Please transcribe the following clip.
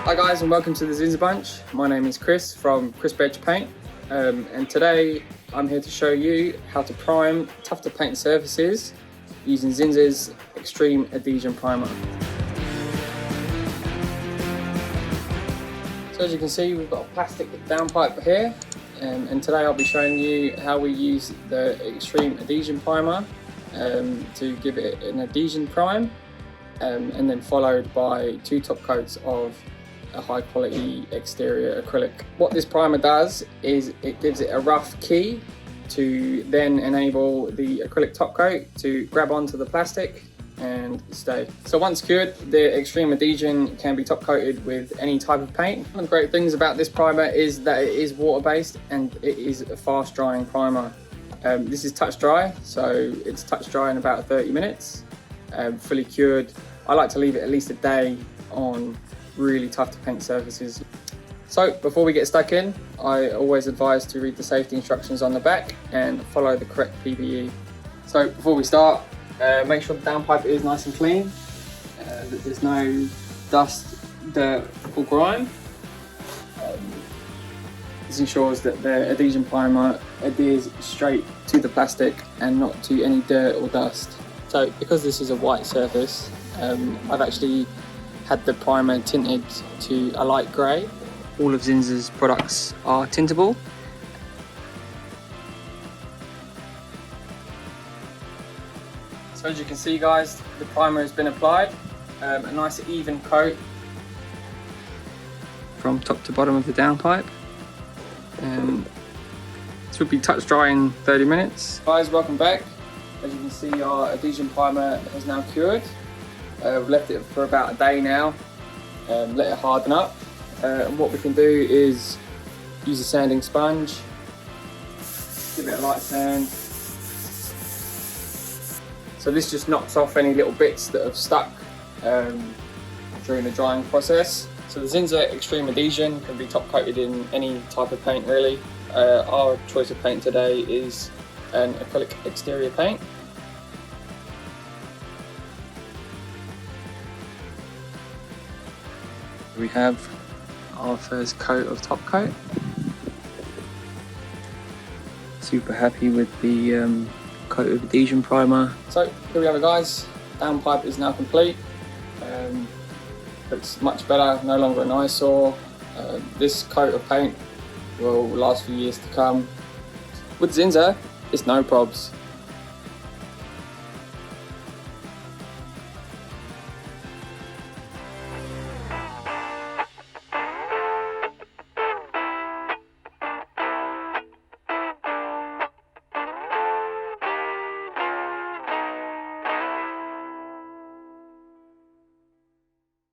Hi guys and welcome to the Zinsser Bunch. My name is Chris from Chris Paint, and today I'm here to show you how to prime tough to paint surfaces using Zinsser's Extreme Adhesive Primer. So as you can see, we've got a plastic downpipe here, and today I'll be showing you how we use the Extreme Adhesive Primer to give it an adhesion prime, and then followed by 2 top coats of a high quality exterior acrylic. What this primer does is it gives it a rough key to then enable the acrylic top coat to grab onto the plastic and stay. So once cured, the Extreme Adhesion can be top coated with any type of paint. One of the great things about this primer is that it is water based and it is a fast drying primer. This is touch dry, so it's touch dry in about 30 minutes, fully cured. I like to leave it at least a day on really tough to paint surfaces. So before we get stuck in, I always advise to read the safety instructions on the back and follow the correct PPE. So before we start, make sure the downpipe is nice and clean, that there's no dust, dirt or grime. This ensures that the adhesion primer adheres straight to the plastic and not to any dirt or dust. So because this is a white surface, I've actually had the primer tinted to a light grey. All of Zinsser's products are tintable. So as you can see guys, the primer has been applied, a nice even coat from top to bottom of the downpipe. This will be touch dry in 30 minutes. Guys, welcome back. As you can see, our adhesion primer has now cured. We've left it for about a day now, let it harden up. And what we can do is use a sanding sponge, give it a light sand. So this just knocks off any little bits that have stuck during the drying process. So the Zinsser Extreme Adhesion can be top coated in any type of paint really. Our choice of paint today is an acrylic exterior paint. We have our first coat of top coat. Super happy with the coat of adhesion primer. So here we have it guys, downpipe is now complete. Looks much better, no longer an eyesore. This coat of paint will last for years to come. With Zinsser, it's no probs.